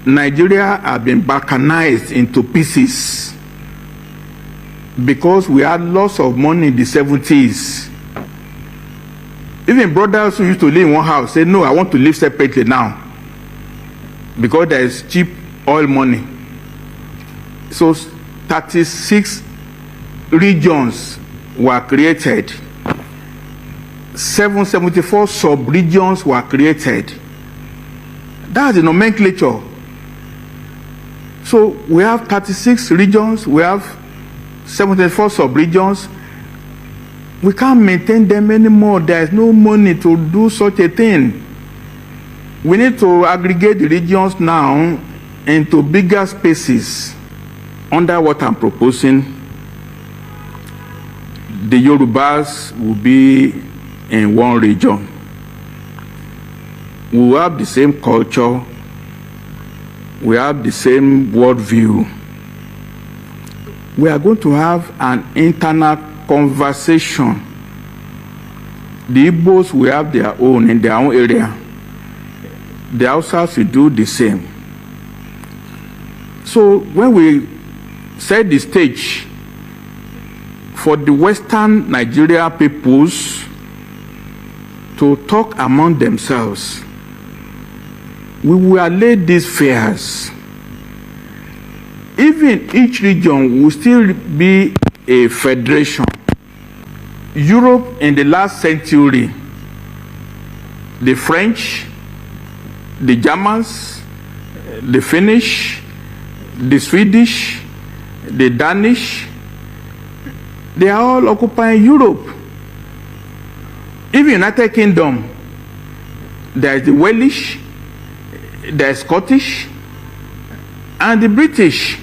Nigeria has been balkanized into pieces because we had lots of money in the 70s. Even brothers who used to live in one house say, no, I want to live separately now because there is cheap oil money. So 36 regions were created. 774 sub-regions were created. That's the nomenclature. So we have 36 regions, we have 74 sub-regions. We can't maintain them anymore. There is no money to do such a thing. We need to aggregate the regions now into bigger spaces. Under what I'm proposing, the Yorubas will be in one region. We will have the same culture, we have the same worldview. We are going to have an internal conversation. The Igbos will have their own in their own area. The Hausas will do the same. So when we set the stage for the Western Nigeria peoples to talk among themselves, we will allay these fears. Even each region will still be a federation. Europe in the last century, the French, the Germans, the Finnish, the Swedish, the Danish, they are all occupying Europe. Even United Kingdom, there is the Welsh, there is Scottish, and the British.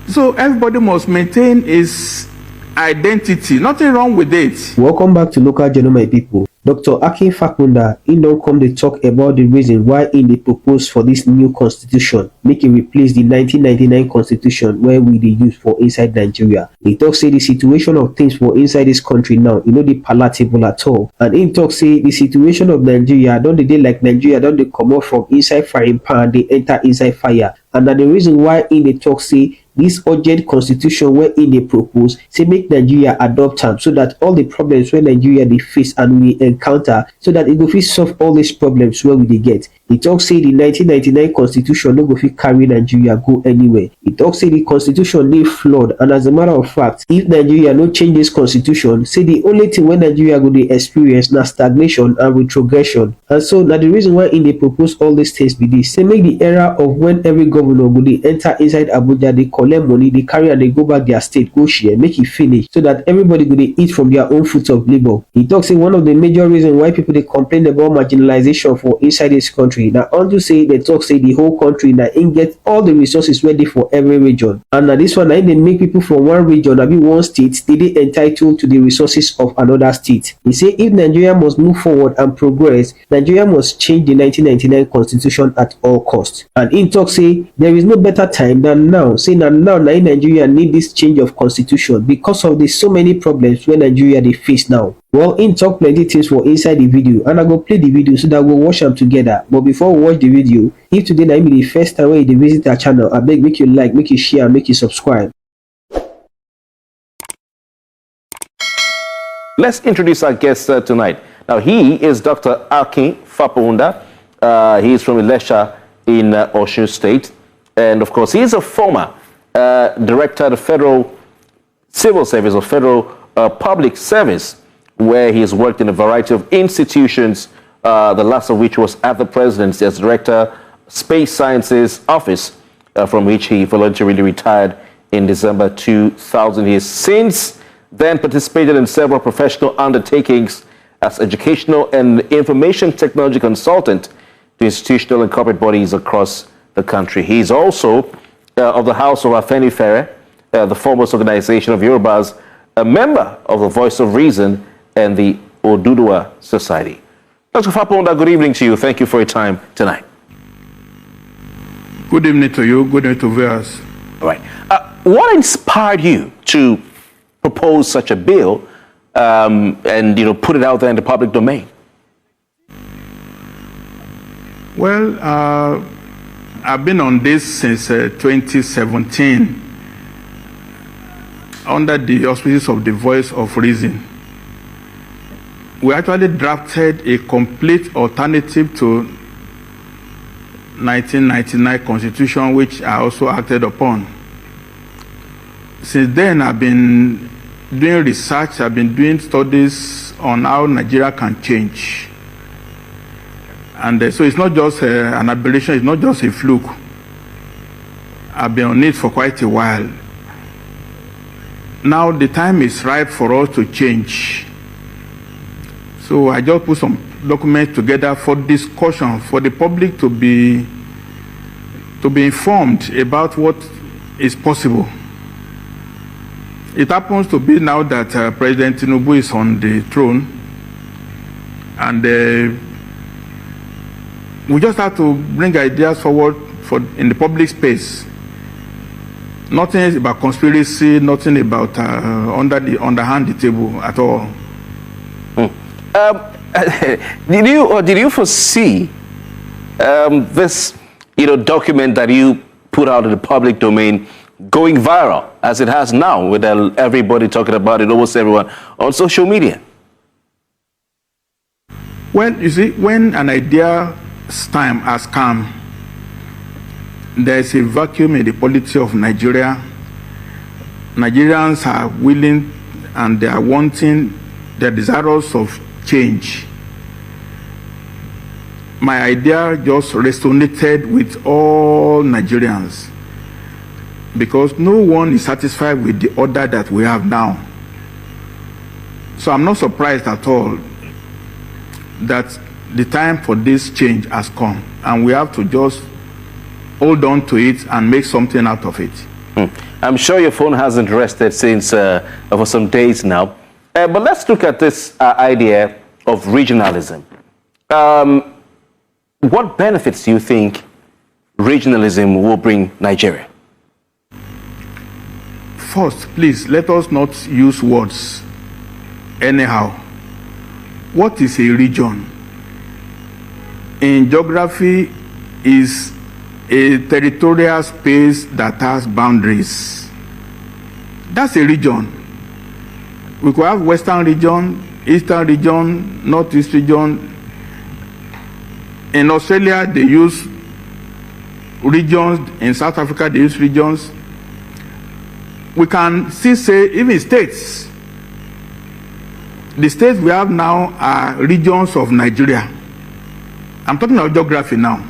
So everybody must maintain his identity. Nothing wrong with it. Welcome back to Local Journal, my people. Dr. Fapohunda, he don't come to talk about the reason why he proposed for this new constitution, make it replace the 1999 constitution where we use for inside Nigeria. He talk say the situation of things for inside this country now, the palatable at all. And he talk say the situation of Nigeria, don't they like Nigeria, don't they come out from inside frying pan, they enter inside fire. And that the reason why in the talk say this urgent constitution where in they propose say make Nigeria adopt them so that all the problems where Nigeria they face and we encounter, so that it go fit solve all these problems where we they get. He talk say the 1999 constitution no go fit carry Nigeria go anywhere. He talk say the constitution they flawed, and as a matter of fact, if Nigeria no change this constitution, say the only thing when Nigeria go they experience na stagnation and retrogression. And so now the reason why in they propose all these things be this, say make the era of when every governor go they enter inside Abuja, they collect money, they carry and they go back their state, go share, make it finish, so that everybody go they eat from their own fruit of labor. He talks say one of the major reasons why people they complain about marginalization for inside this country. Now unto say they talk say the whole country now in get all the resources ready for every region. And now this one now they make people from one region, maybe one state, they entitled to the resources of another state. He say if Nigeria must move forward and progress, Nigeria must change the 1999 constitution at all costs. And in talk say there is no better time than now. Say now Nigeria need this change of constitution because of the so many problems where Nigeria they face now. Well, in talk plenty things for inside the video, and I go play the video so that we'll watch them together. But before we watch the video, if today na be the first time when you visit our channel, I beg make you like, make you share, make you subscribe. Let's introduce our guest tonight. Now, he is Dr. Alin Fapohunda. He is from Ilesha in Osun State. And of course, he is a former director of the Federal Civil Service or Federal Public Service, where he has worked in a variety of institutions, the last of which was at the presidency as director, Space Sciences Office, from which he voluntarily retired in December 2000. He has since then participated in several professional undertakings as educational and information technology consultant to institutional and corporate bodies across the country. He is also of the House of Afenifere, the foremost organization of Yorubas, a member of the Voice of Reason and the Oduduwa Society. Dr. Fapohunda, good evening to you. Thank you for your time tonight. Good evening to you. Good evening to viewers. All right. What inspired you to propose such a bill and put it out there in the public domain? Well, I've been on this since 2017 under the auspices of the Voice of Reason. We actually drafted a complete alternative to 1999 Constitution, which I also acted upon. Since then, I've been doing research, I've been doing studies on how Nigeria can change. And so it's not just an aberration, it's not just a fluke. I've been on it for quite a while. Now the time is ripe for us to change. So I just put some documents together for discussion, for the public to be informed about what is possible. It happens to be now that President Tinubu is on the throne, and we just have to bring ideas forward in the public space. Nothing about conspiracy, nothing about underhand the table at all. Did you foresee this document that you put out in the public domain going viral as it has now, with everybody talking about it, almost everyone on social media? Well, you see, when an idea's time has come, there is a vacuum in the polity of Nigeria. Nigerians are willing and they are wanting, they're desirous of change. My idea just resonated with all Nigerians because no one is satisfied with the order that we have now. So I'm not surprised at all that the time for this change has come, and we have to just hold on to it and make something out of it. I'm sure your phone hasn't rested since for some days now. But let's look at this idea of regionalism. What benefits do you think regionalism will bring Nigeria? First, please, let us not use words anyhow. What is a region? In geography, is a territorial space that has boundaries. That's a region. We could have Western region, Eastern region, Northeast region. In Australia, they use regions. In South Africa, they use regions. We can still say even states. The states we have now are regions of Nigeria. I'm talking about geography now.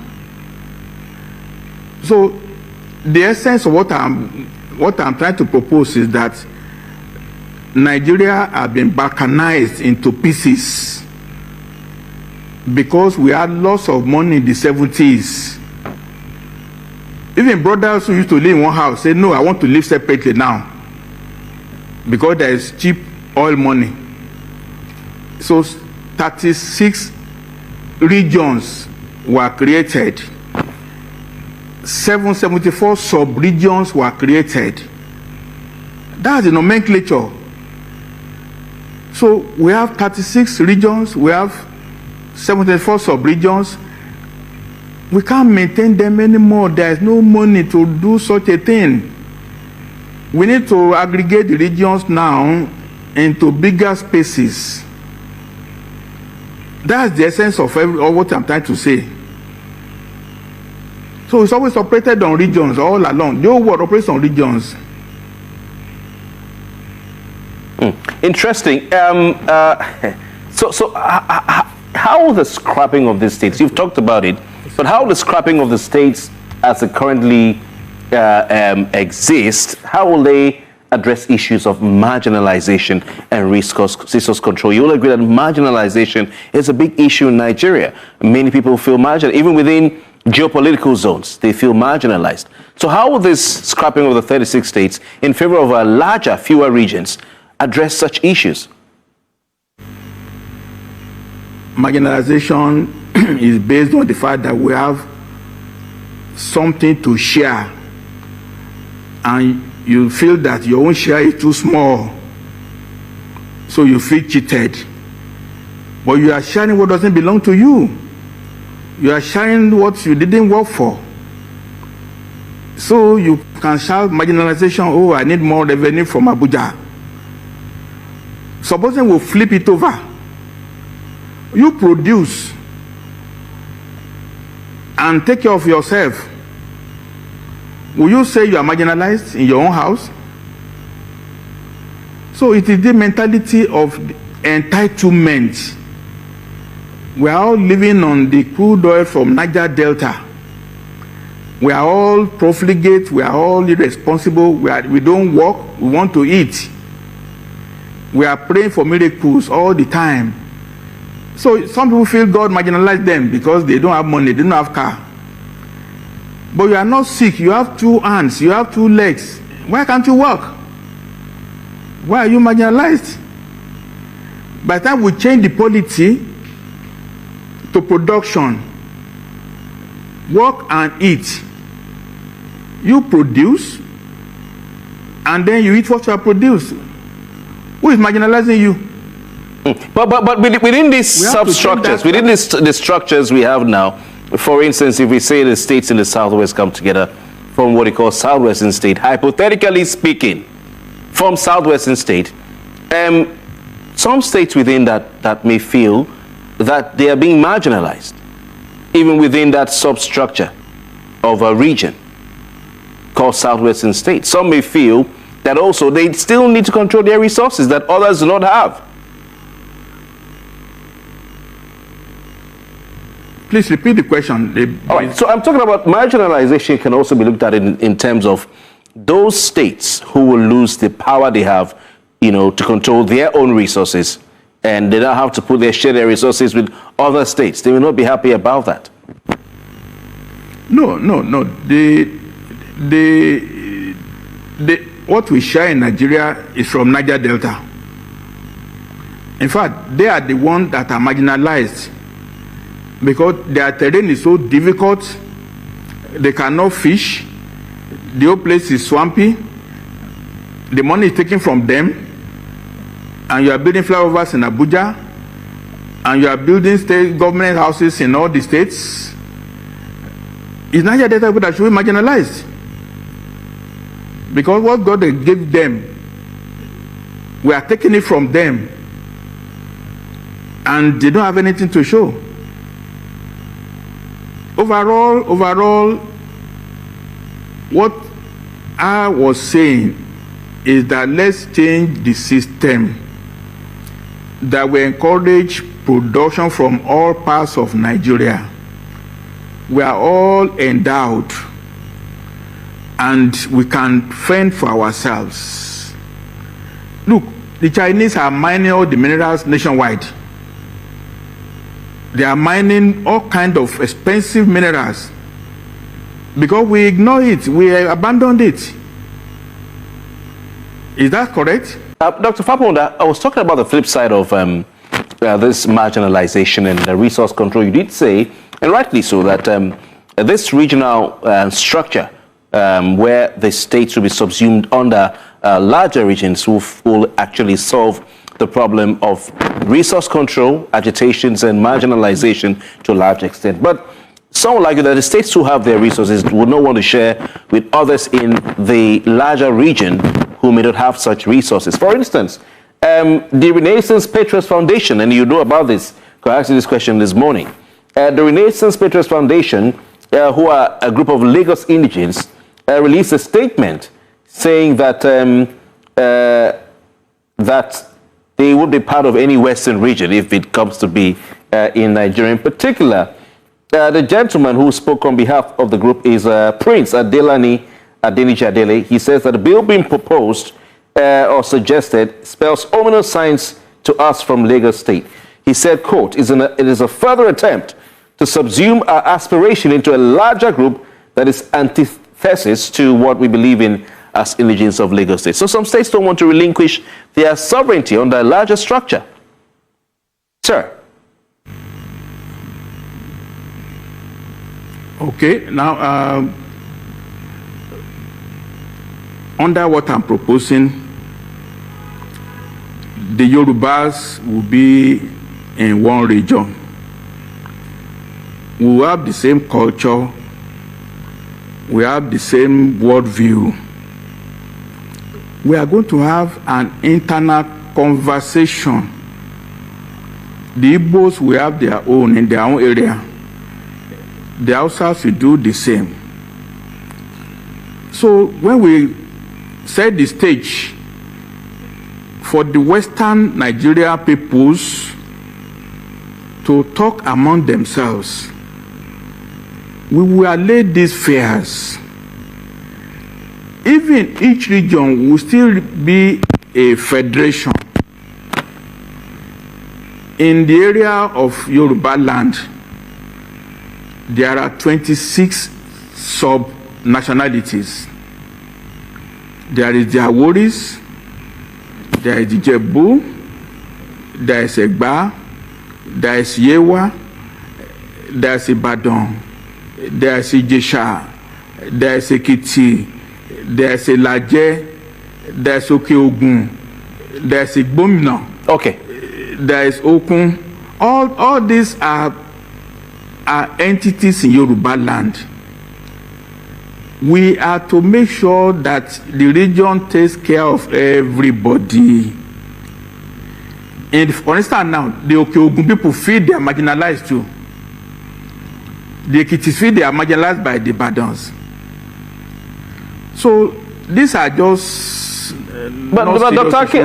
So the essence of what I'm trying to propose is that Nigeria has been balkanized into pieces because we had lots of money in the 70s. Even brothers who used to live in one house say, no, I want to live separately now because there is cheap oil money. So 36 regions were created. 774 sub-regions were created. That's the nomenclature. So we have 36 regions, we have 74 sub-regions. We can't maintain them anymore. There is no money to do such a thing. We need to aggregate the regions now into bigger spaces. That's the essence of what I'm trying to say. So it's always operated on regions all along. The whole world operates on regions. Interesting. So how the scrapping of the states, you've talked about it, but how the scrapping of the states as it currently exists, how will they address issues of marginalization and resource control? You will agree that marginalization is a big issue in Nigeria. Many people feel marginalized, even within geopolitical zones, they feel marginalized. So how will this scrapping of the 36 states in favor of a larger, fewer regions address such issues? Marginalization is based on the fact that we have something to share and you feel that your own share is too small, so you feel cheated. But you are sharing what doesn't belong to you. You are sharing what you didn't work for. So you can shout marginalization, oh, I need more revenue from Abuja. Supposing we flip it over. You produce and take care of yourself. Will you say you are marginalized in your own house? So it is the mentality of entitlement. We are all living on the crude oil from Niger Delta. We are all profligate, we are all irresponsible, we don't work, we want to eat. We are praying for miracles all the time. So some people feel God marginalized them because they don't have money, they don't have car. But you are not sick, you have 2 hands, you have 2 legs. Why can't you walk? Why are you marginalized? By the time we change the polity to production, work and eat, you produce and then you eat what you have produced. Who is marginalizing you? But within these substructures, within the structures we have now, for instance, if we say the states in the Southwest come together from what we call Southwestern state, hypothetically speaking, from Southwestern state, some states within that may feel that they are being marginalized, even within that substructure of a region called Southwestern state. Some may feel that also they still need to control their resources that others do not have. Please repeat the question. All right, so I'm talking about marginalization can also be looked at in terms of those states who will lose the power they have, to control their own resources, and they don't have to share their resources with other states. They will not be happy about that. No. What we share in Nigeria is from Niger Delta. In fact, they are the ones that are marginalized because their terrain is so difficult. They cannot fish. The whole place is swampy. The money is taken from them. And you are building flyovers in Abuja. And you are building state government houses in all the states. It's Niger Delta people that should be marginalized. Because what God gave them, we are taking it from them. And they don't have anything to show. Overall, what I was saying is that let's change the system that will encourage production from all parts of Nigeria. We are all endowed and we can fend for ourselves. Look, the Chinese are mining all the minerals nationwide. They are mining all kinds of expensive minerals because we ignore it, we abandoned it. Is that correct? Dr. Fapohunda, I was talking about the flip side of this marginalization and the resource control. You did say, and rightly so, that this regional structure where the states will be subsumed under larger regions will actually solve the problem of resource control, agitations, and marginalization to a large extent. But some would argue that the states who have their resources would not want to share with others in the larger region who may not have such resources. For instance, the Renaissance Patriots Foundation, and you know about this, because I asked you this question this morning. The Renaissance Patriots Foundation, who are a group of Lagos indigents, released a statement saying that that they would be part of any Western region if it comes to be in Nigeria. In particular, the gentleman who spoke on behalf of the group is Prince Adelani Adeniji. He says that the bill being proposed or suggested spells ominous signs to us from Lagos State. He said, quote, it is a further attempt to subsume our aspiration into a larger group that is antithesis to what we believe in as indigents of Lagos State. So some states don't want to relinquish their sovereignty under a larger structure. Sir. Okay, now under what I'm proposing, the Yorubas will be in one region. We will have the same culture, we have the same worldview. We are going to have an internal conversation. The Igbos will have their own in their own area. The Hausas will do the same. So when we set the stage for the Western Nigeria peoples to talk among themselves, we will allay these fears. Even each region will still be a federation. In the area of Yoruba land, there are 26 sub-nationalities. There is the Aworis, there is the Jebu, there is Egba, there is Yewa, there is Ibadan, there is Ijesha, there is Ekiti, there is Laje, there is Okeogun, there is Igbomina. Okay. There is Okun. All these are entities in Yoruba land. We are to make sure that the region takes care of everybody. And for instance now, the Okeogun people feel they are marginalized too. The Ekitis feel they are marginalized by the Badans. So these are just but Dr. Aki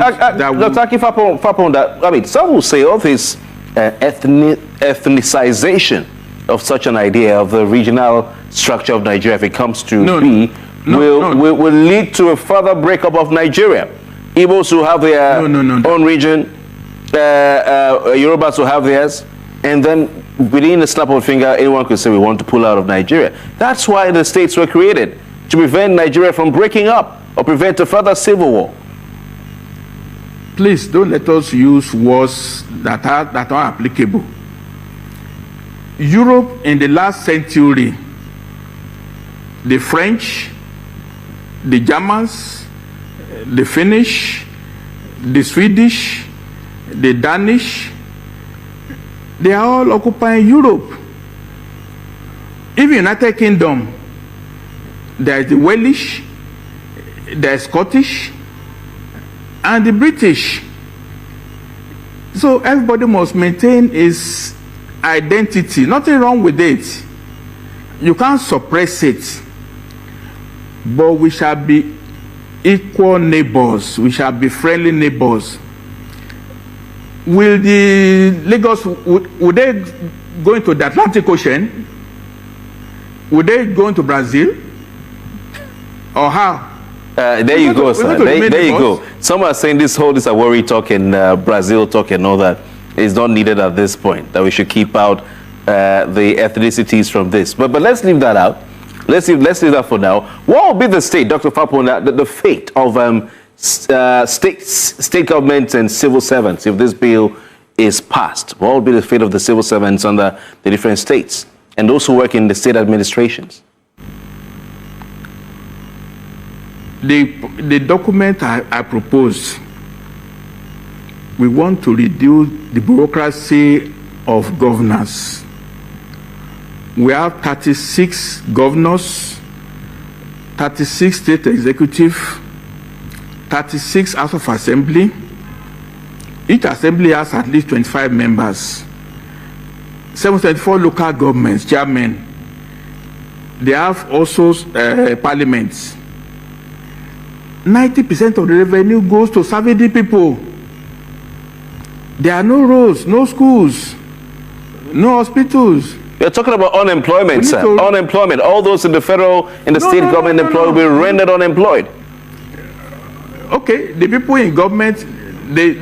Fapohunda, I mean, some will say all this ethnicization of such an idea of the regional structure of Nigeria, if it comes to will lead to a further breakup of Nigeria. Igbos will have their own region, Yorubas will have theirs, and then within a snap of a finger, anyone could say we want to pull out of Nigeria. That's why the states were created, to prevent Nigeria from breaking up or prevent a further civil war. Please don't let us use words that are applicable. Europe in the last century, the French, the Germans, the Finnish, the Swedish, the Danish, they are all occupying Europe. Even United Kingdom, there is the Welsh, the Scottish, and the British. So everybody must maintain his identity. Nothing wrong with it. You can't suppress it. But we shall be equal neighbors. We shall be friendly neighbors. Will the Lagos, would they go into the Atlantic Ocean? Would they go into Brazil? Or how? There you go, sir. There you go. Some are saying this Awori talk and Brazil talk and all that is not needed at this point, that we should keep out the ethnicities from this. But let's leave that out. Let's leave that for now. What will be the state, Dr. Fapohunda, the fate of state governments and civil servants if this bill is passed? What will be the fate of the civil servants under the different states and those who work in the state administrations? The document I propose, we want to reduce the bureaucracy of governance. We have 36 governors, 36 state executive, 36 House of Assembly. Each assembly has at least 25 members. 724 local governments, chairmen. They have also parliaments. 90% of the revenue goes to serving the people. There are no roads, no schools, no hospitals. You're talking about unemployment, sir. Unemployment. All those in the federal and the state government employed will be rendered unemployed. Okay, the people in government, they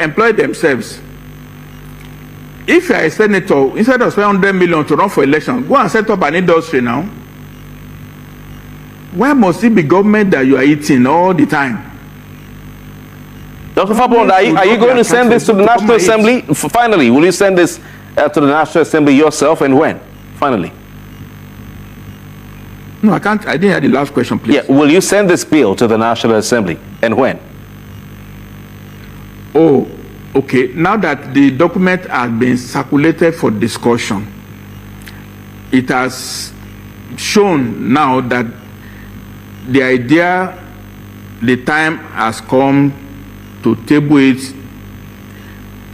employ themselves. If you are a senator, instead of spending 100 million to run for election, go and set up an industry now. Why must it be government that you are eating all the time? Dr. Fapohunda, are you going to send this to the National Assembly? Finally, will you send this to the National Assembly yourself, and when? Finally. No, I can't. I didn't hear the last question, please. Yeah, will you send this bill to the National Assembly, and when? Oh, okay. Now that the document has been circulated for discussion, it has shown now that the idea, the time has come to table it,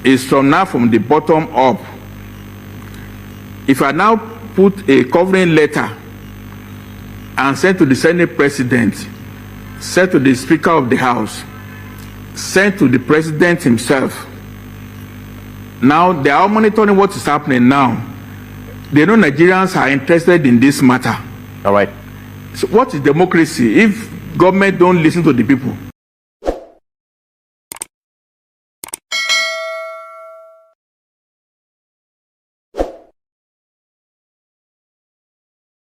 is from the bottom up. If I now put a covering letter and send to the Senate President, sent to the Speaker of the House, sent to the President himself, now they are monitoring what is happening now. They know Nigerians are interested in this matter. All right. So what is democracy if government don't listen to the people?